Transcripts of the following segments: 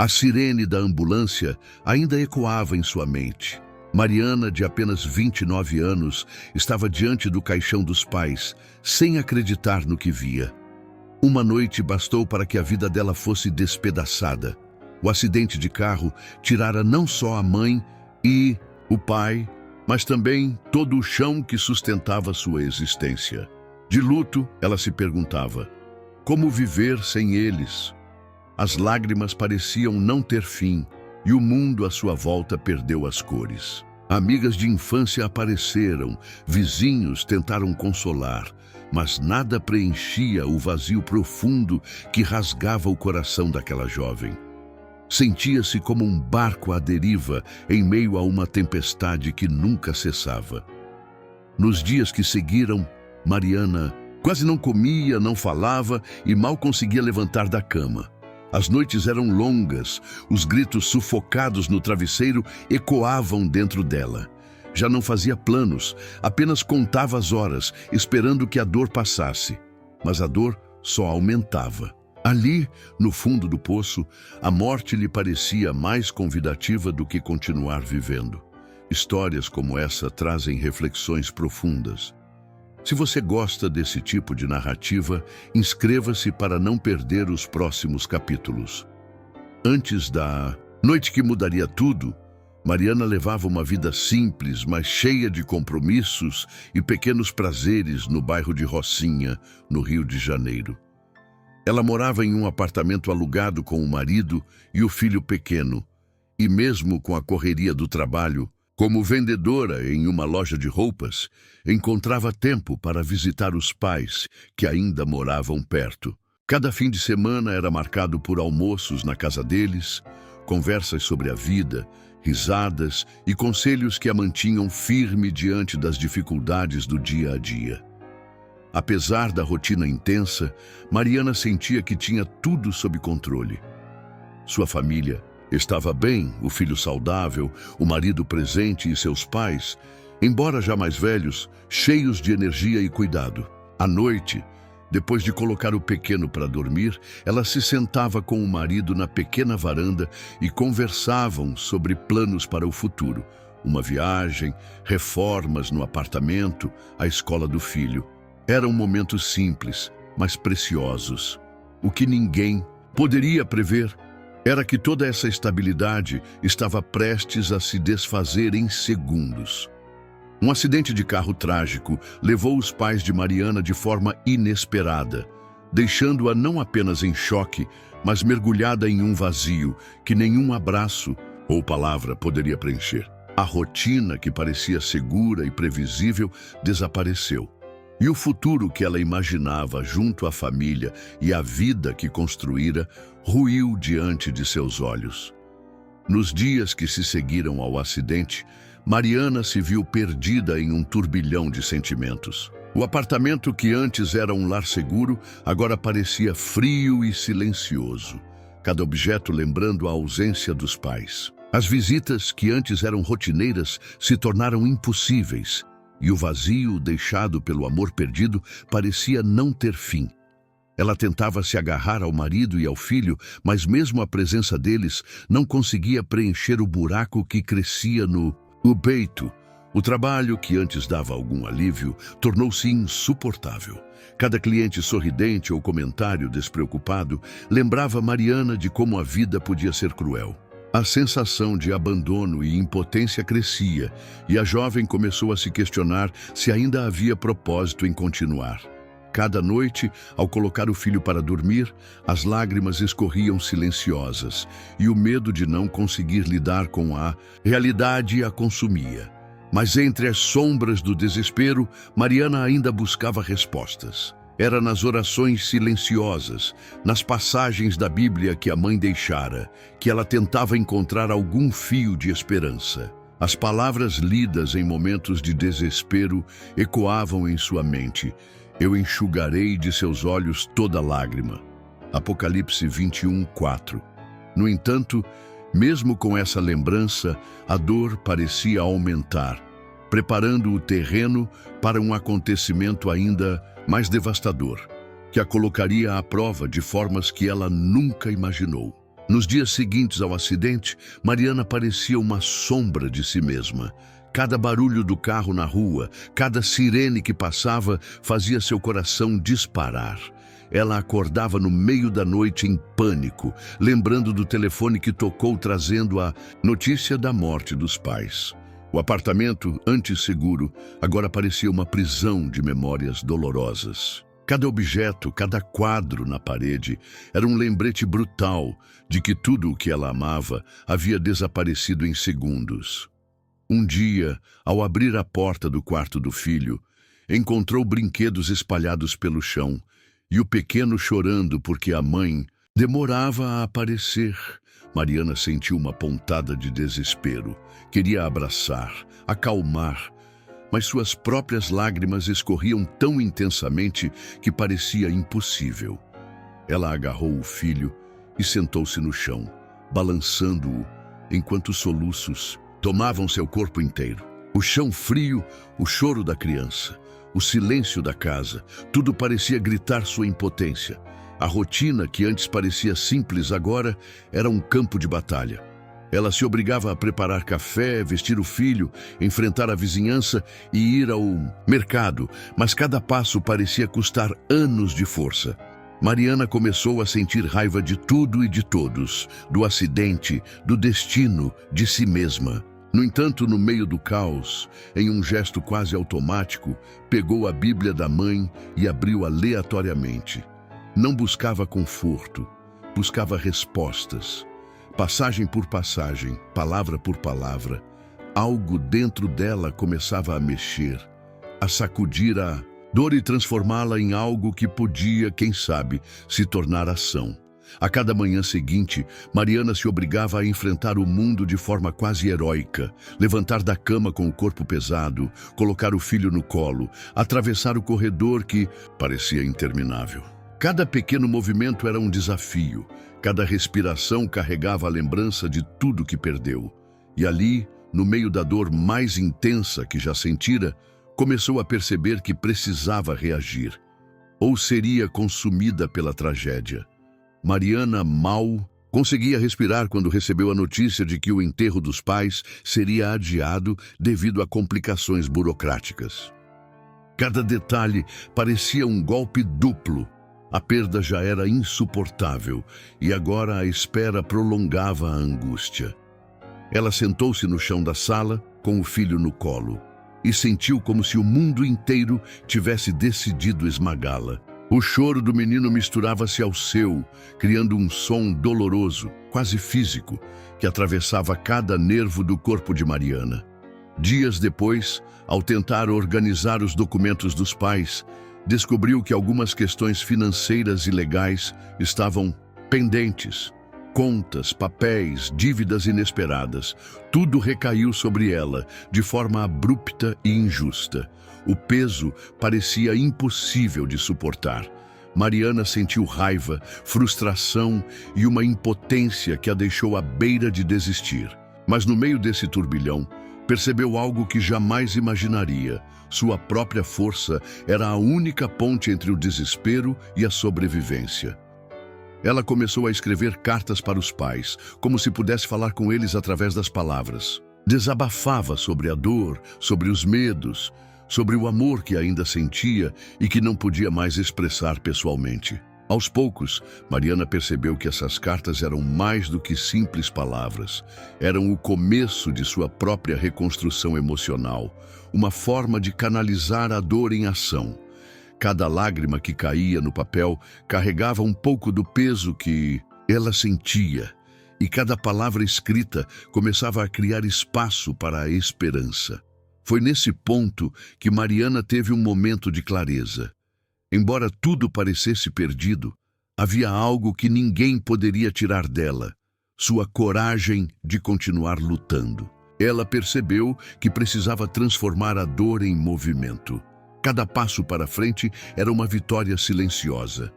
A sirene da ambulância ainda ecoava em sua mente. Mariana, de apenas 29 anos, estava diante do caixão dos pais, sem acreditar no que via. Uma noite bastou para que a vida dela fosse despedaçada. O acidente de carro tirara não só a mãe e o pai, mas também todo o chão que sustentava sua existência. De luto, ela se perguntava: como viver sem eles? As lágrimas pareciam não ter fim, e o mundo à sua volta perdeu as cores. Amigas de infância apareceram, vizinhos tentaram consolar, mas nada preenchia o vazio profundo que rasgava o coração daquela jovem. Sentia-se como um barco à deriva em meio a uma tempestade que nunca cessava. Nos dias que seguiram, Mariana quase não comia, não falava e mal conseguia levantar da cama. As noites eram longas, os gritos sufocados no travesseiro ecoavam dentro dela. Já não fazia planos, apenas contava as horas, esperando que a dor passasse. Mas a dor só aumentava. Ali, no fundo do poço, a morte lhe parecia mais convidativa do que continuar vivendo. Histórias como essa trazem reflexões profundas. Se você gosta desse tipo de narrativa, inscreva-se para não perder os próximos capítulos. Antes da noite que mudaria tudo, Mariana levava uma vida simples, mas cheia de compromissos e pequenos prazeres no bairro de Rocinha, no Rio de Janeiro. Ela morava em um apartamento alugado com o marido e o filho pequeno, e mesmo com a correria do trabalho, como vendedora em uma loja de roupas, encontrava tempo para visitar os pais, que ainda moravam perto. Cada fim de semana era marcado por almoços na casa deles, conversas sobre a vida, risadas e conselhos que a mantinham firme diante das dificuldades do dia a dia. Apesar da rotina intensa, Mariana sentia que tinha tudo sob controle. Sua família estava bem, o filho saudável, o marido presente e seus pais, embora já mais velhos, cheios de energia e cuidado. À noite, depois de colocar o pequeno para dormir, ela se sentava com o marido na pequena varanda e conversavam sobre planos para o futuro. Uma viagem, reformas no apartamento, a escola do filho. Eram momentos simples, mas preciosos. O que ninguém poderia prever era que toda essa estabilidade estava prestes a se desfazer em segundos. Um acidente de carro trágico levou os pais de Mariana de forma inesperada, deixando-a não apenas em choque, mas mergulhada em um vazio que nenhum abraço ou palavra poderia preencher. A rotina, que parecia segura e previsível, desapareceu. E o futuro que ela imaginava junto à família e a vida que construíra ruiu diante de seus olhos. Nos dias que se seguiram ao acidente, Mariana se viu perdida em um turbilhão de sentimentos. O apartamento que antes era um lar seguro, agora parecia frio e silencioso, cada objeto lembrando a ausência dos pais. As visitas que antes eram rotineiras se tornaram impossíveis, e o vazio deixado pelo amor perdido parecia não ter fim. Ela tentava se agarrar ao marido e ao filho, mas mesmo a presença deles não conseguia preencher o buraco que crescia no peito. O trabalho, que antes dava algum alívio, tornou-se insuportável. Cada cliente sorridente ou comentário despreocupado lembrava Mariana de como a vida podia ser cruel. A sensação de abandono e impotência crescia, e a jovem começou a se questionar se ainda havia propósito em continuar. Cada noite, ao colocar o filho para dormir, as lágrimas escorriam silenciosas, e o medo de não conseguir lidar com a realidade a consumia. Mas entre as sombras do desespero, Mariana ainda buscava respostas. Era nas orações silenciosas, nas passagens da Bíblia que a mãe deixara, que ela tentava encontrar algum fio de esperança. As palavras lidas em momentos de desespero ecoavam em sua mente: "Eu enxugarei de seus olhos toda lágrima." Apocalipse 21:4. No entanto, mesmo com essa lembrança, a dor parecia aumentar, preparando o terreno para um acontecimento ainda mais devastador, que a colocaria à prova de formas que ela nunca imaginou. Nos dias seguintes ao acidente, Mariana parecia uma sombra de si mesma. Cada barulho do carro na rua, cada sirene que passava, fazia seu coração disparar. Ela acordava no meio da noite em pânico, lembrando do telefone que tocou trazendo a notícia da morte dos pais. O apartamento, antes seguro, agora parecia uma prisão de memórias dolorosas. Cada objeto, cada quadro na parede era um lembrete brutal de que tudo o que ela amava havia desaparecido em segundos. Um dia, ao abrir a porta do quarto do filho, encontrou brinquedos espalhados pelo chão e o pequeno chorando porque a mãe demorava a aparecer. Mariana sentiu uma pontada de desespero. Queria abraçar, acalmar, mas suas próprias lágrimas escorriam tão intensamente que parecia impossível. Ela agarrou o filho e sentou-se no chão, balançando-o, enquanto soluços tomavam seu corpo inteiro. O chão frio, o choro da criança, o silêncio da casa, tudo parecia gritar sua impotência. A rotina, que antes parecia simples, agora era um campo de batalha. Ela se obrigava a preparar café, vestir o filho, enfrentar a vizinhança e ir ao mercado, mas cada passo parecia custar anos de força. Mariana começou a sentir raiva de tudo e de todos, do acidente, do destino, de si mesma. No entanto, no meio do caos, em um gesto quase automático, pegou a Bíblia da mãe e abriu aleatoriamente. Não buscava conforto, buscava respostas. Passagem por passagem, palavra por palavra, algo dentro dela começava a mexer, a sacudir a dor e transformá-la em algo que podia, quem sabe, se tornar ação. A cada manhã seguinte, Mariana se obrigava a enfrentar o mundo de forma quase heróica, levantar da cama com o corpo pesado, colocar o filho no colo, atravessar o corredor que parecia interminável. Cada pequeno movimento era um desafio, cada respiração carregava a lembrança de tudo que perdeu. E ali, no meio da dor mais intensa que já sentira, começou a perceber que precisava reagir, ou seria consumida pela tragédia. Mariana mal conseguia respirar quando recebeu a notícia de que o enterro dos pais seria adiado devido a complicações burocráticas. Cada detalhe parecia um golpe duplo. A perda já era insuportável e agora a espera prolongava a angústia. Ela sentou-se no chão da sala, com o filho no colo, e sentiu como se o mundo inteiro tivesse decidido esmagá-la. O choro do menino misturava-se ao seu, criando um som doloroso, quase físico, que atravessava cada nervo do corpo de Mariana. Dias depois, ao tentar organizar os documentos dos pais, descobriu que algumas questões financeiras e legais estavam pendentes. Contas, papéis, dívidas inesperadas, tudo recaiu sobre ela de forma abrupta e injusta. O peso parecia impossível de suportar. Mariana sentiu raiva, frustração e uma impotência que a deixou à beira de desistir. Mas no meio desse turbilhão, percebeu algo que jamais imaginaria. Sua própria força era a única ponte entre o desespero e a sobrevivência. Ela começou a escrever cartas para os pais, como se pudesse falar com eles através das palavras. Desabafava sobre a dor, sobre os medos, sobre o amor que ainda sentia e que não podia mais expressar pessoalmente. Aos poucos, Mariana percebeu que essas cartas eram mais do que simples palavras. Eram o começo de sua própria reconstrução emocional, uma forma de canalizar a dor em ação. Cada lágrima que caía no papel carregava um pouco do peso que ela sentia, e cada palavra escrita começava a criar espaço para a esperança. Foi nesse ponto que Mariana teve um momento de clareza. Embora tudo parecesse perdido, havia algo que ninguém poderia tirar dela: sua coragem de continuar lutando. Ela percebeu que precisava transformar a dor em movimento. Cada passo para frente era uma vitória silenciosa.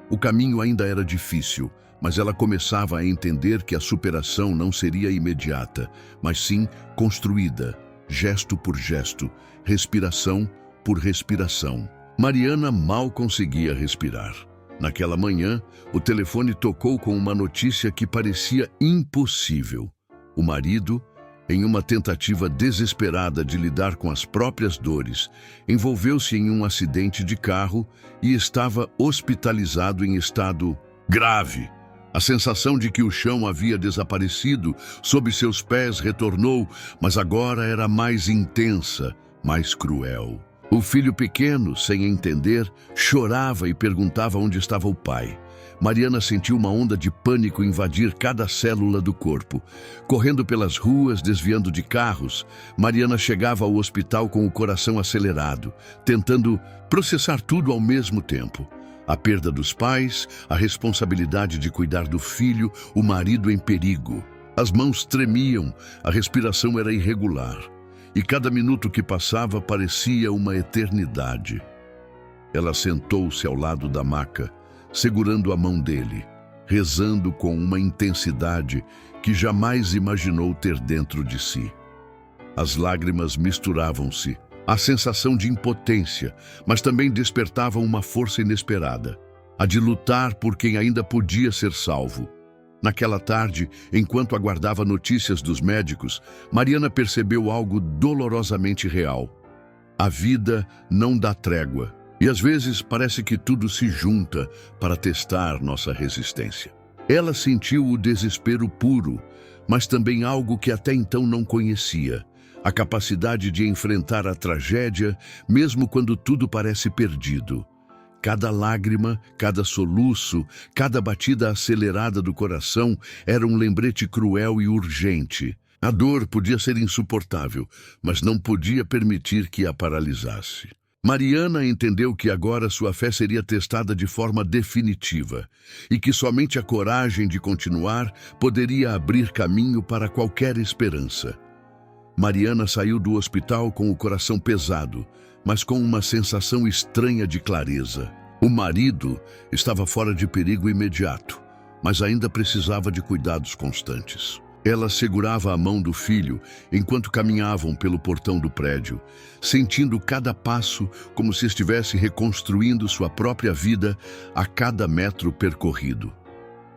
O caminho ainda era difícil, mas ela começava a entender que a superação não seria imediata, mas sim construída, gesto por gesto, respiração por respiração. Mariana mal conseguia respirar. Naquela manhã, o telefone tocou com uma notícia que parecia impossível. O marido, em uma tentativa desesperada de lidar com as próprias dores, envolveu-se em um acidente de carro e estava hospitalizado em estado grave. A sensação de que o chão havia desaparecido sob seus pés retornou, mas agora era mais intensa, mais cruel. O filho pequeno, sem entender, chorava e perguntava onde estava o pai. Mariana sentiu uma onda de pânico invadir cada célula do corpo. Correndo pelas ruas, desviando de carros, Mariana chegava ao hospital com o coração acelerado, tentando processar tudo ao mesmo tempo. A perda dos pais, a responsabilidade de cuidar do filho, o marido em perigo. As mãos tremiam, a respiração era irregular. E cada minuto que passava parecia uma eternidade. Ela sentou-se ao lado da maca, segurando a mão dele, rezando com uma intensidade que jamais imaginou ter dentro de si. As lágrimas misturavam-se, a sensação de impotência, mas também despertavam uma força inesperada, a de lutar por quem ainda podia ser salvo. Naquela tarde, enquanto aguardava notícias dos médicos, Mariana percebeu algo dolorosamente real. A vida não dá trégua, e às vezes parece que tudo se junta para testar nossa resistência. Ela sentiu o desespero puro, mas também algo que até então não conhecia: a capacidade de enfrentar a tragédia, mesmo quando tudo parece perdido. Cada lágrima, cada soluço, cada batida acelerada do coração era um lembrete cruel e urgente. A dor podia ser insuportável, mas não podia permitir que a paralisasse. Mariana entendeu que agora sua fé seria testada de forma definitiva e que somente a coragem de continuar poderia abrir caminho para qualquer esperança. Mariana saiu do hospital com o coração pesado, mas com uma sensação estranha de clareza. O marido estava fora de perigo imediato, mas ainda precisava de cuidados constantes. Ela segurava a mão do filho enquanto caminhavam pelo portão do prédio, sentindo cada passo como se estivesse reconstruindo sua própria vida a cada metro percorrido.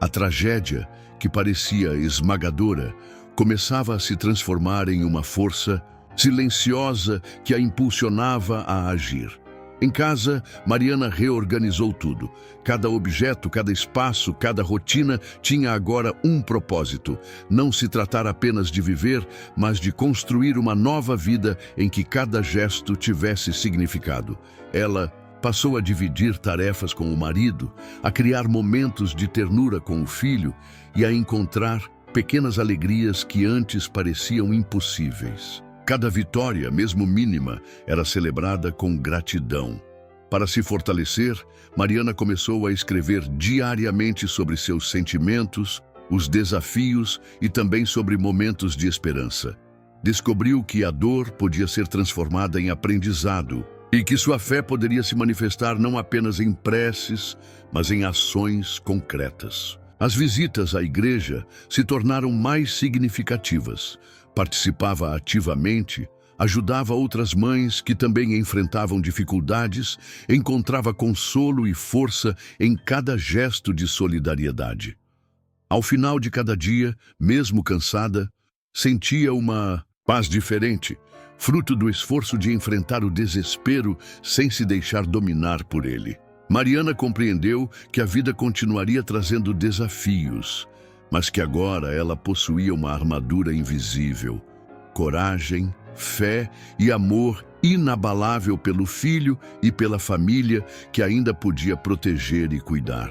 A tragédia, que parecia esmagadora, começava a se transformar em uma força silenciosa que a impulsionava a agir. Em casa, Mariana reorganizou tudo. Cada objeto, cada espaço, cada rotina tinha agora um propósito: não se tratar apenas de viver, mas de construir uma nova vida em que cada gesto tivesse significado. Ela passou a dividir tarefas com o marido, a criar momentos de ternura com o filho e a encontrar pequenas alegrias que antes pareciam impossíveis. Cada vitória, mesmo mínima, era celebrada com gratidão. Para se fortalecer, Mariana começou a escrever diariamente sobre seus sentimentos, os desafios e também sobre momentos de esperança. Descobriu que a dor podia ser transformada em aprendizado e que sua fé poderia se manifestar não apenas em preces, mas em ações concretas. As visitas à igreja se tornaram mais significativas. Participava ativamente, ajudava outras mães que também enfrentavam dificuldades, encontrava consolo e força em cada gesto de solidariedade. Ao final de cada dia, mesmo cansada, sentia uma paz diferente, fruto do esforço de enfrentar o desespero sem se deixar dominar por ele. Mariana compreendeu que a vida continuaria trazendo desafios, mas que agora ela possuía uma armadura invisível: coragem, fé e amor inabalável pelo filho e pela família que ainda podia proteger e cuidar.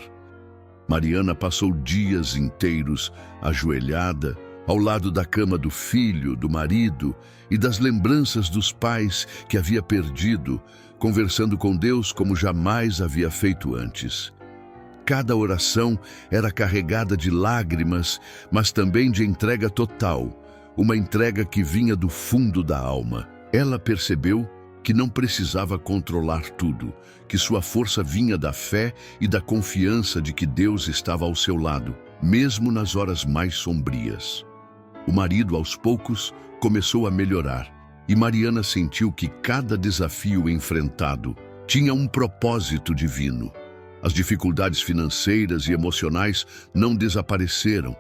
Mariana passou dias inteiros ajoelhada, ao lado da cama do filho, do marido e das lembranças dos pais que havia perdido, conversando com Deus como jamais havia feito antes. Cada oração era carregada de lágrimas, mas também de entrega total, uma entrega que vinha do fundo da alma. Ela percebeu que não precisava controlar tudo, que sua força vinha da fé e da confiança de que Deus estava ao seu lado, mesmo nas horas mais sombrias. O marido, aos poucos, começou a melhorar, e Mariana sentiu que cada desafio enfrentado tinha um propósito divino. As dificuldades financeiras e emocionais não desapareceram,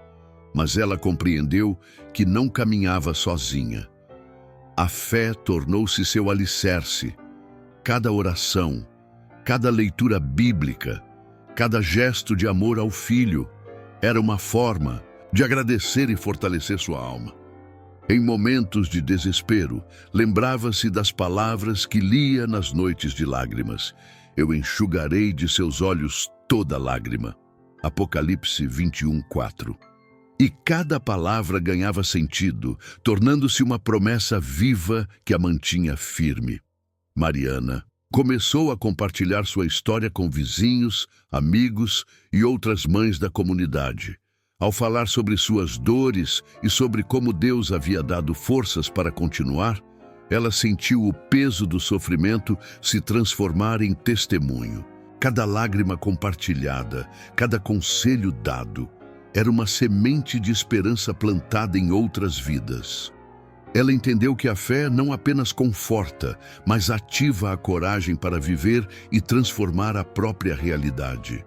mas ela compreendeu que não caminhava sozinha. A fé tornou-se seu alicerce. Cada oração, cada leitura bíblica, cada gesto de amor ao filho era uma forma de agradecer e fortalecer sua alma. Em momentos de desespero, lembrava-se das palavras que lia nas noites de lágrimas. Eu enxugarei de seus olhos toda lágrima. Apocalipse 21:4. E cada palavra ganhava sentido, tornando-se uma promessa viva que a mantinha firme. Mariana começou a compartilhar sua história com vizinhos, amigos e outras mães da comunidade. Ao falar sobre suas dores e sobre como Deus havia dado forças para continuar, ela sentiu o peso do sofrimento se transformar em testemunho. Cada lágrima compartilhada, cada conselho dado, era uma semente de esperança plantada em outras vidas. Ela entendeu que a fé não apenas conforta, mas ativa a coragem para viver e transformar a própria realidade.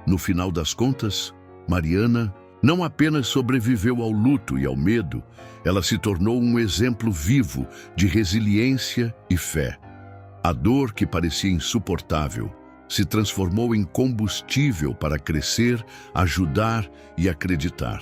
No final das contas, Mariana não apenas sobreviveu ao luto e ao medo, ela se tornou um exemplo vivo de resiliência e fé. A dor que parecia insuportável se transformou em combustível para crescer, ajudar e acreditar.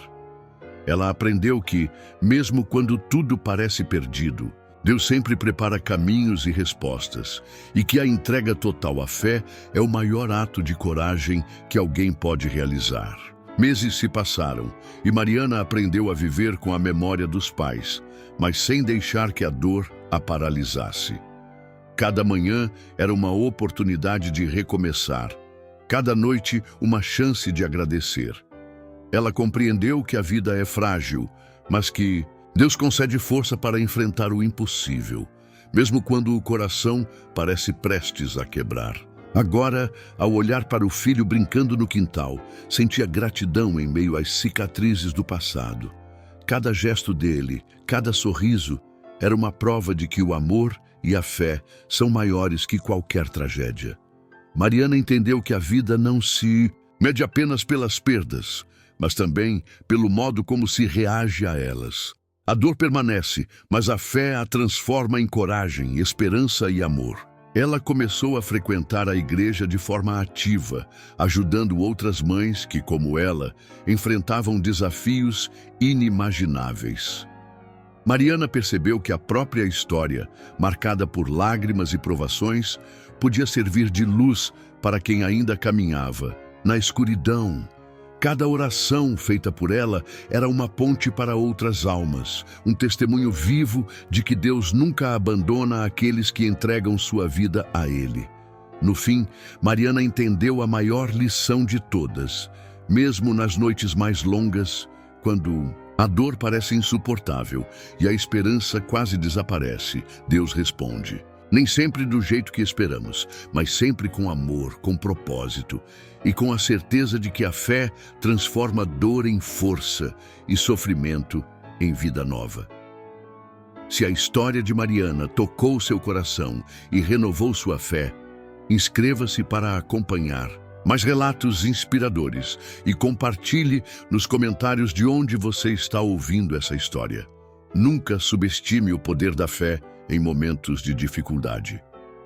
Ela aprendeu que, mesmo quando tudo parece perdido, Deus sempre prepara caminhos e respostas, e que a entrega total à fé é o maior ato de coragem que alguém pode realizar. Meses se passaram e Mariana aprendeu a viver com a memória dos pais, mas sem deixar que a dor a paralisasse. Cada manhã era uma oportunidade de recomeçar, cada noite uma chance de agradecer. Ela compreendeu que a vida é frágil, mas que Deus concede força para enfrentar o impossível, mesmo quando o coração parece prestes a quebrar. Agora, ao olhar para o filho brincando no quintal, sentia gratidão em meio às cicatrizes do passado. Cada gesto dele, cada sorriso, era uma prova de que o amor e a fé são maiores que qualquer tragédia. Mariana entendeu que a vida não se mede apenas pelas perdas, mas também pelo modo como se reage a elas. A dor permanece, mas a fé a transforma em coragem, esperança e amor. Ela começou a frequentar a igreja de forma ativa, ajudando outras mães que, como ela, enfrentavam desafios inimagináveis. Mariana percebeu que a própria história, marcada por lágrimas e provações, podia servir de luz para quem ainda caminhava na escuridão. Cada oração feita por ela era uma ponte para outras almas, um testemunho vivo de que Deus nunca abandona aqueles que entregam sua vida a Ele. No fim, Mariana entendeu a maior lição de todas. Mesmo nas noites mais longas, quando a dor parece insuportável e a esperança quase desaparece, Deus responde. Nem sempre do jeito que esperamos, mas sempre com amor, com propósito e com a certeza de que a fé transforma dor em força e sofrimento em vida nova. Se a história de Mariana tocou seu coração e renovou sua fé, inscreva-se para acompanhar mais relatos inspiradores e compartilhe nos comentários de onde você está ouvindo essa história. Nunca subestime o poder da fé em momentos de dificuldade.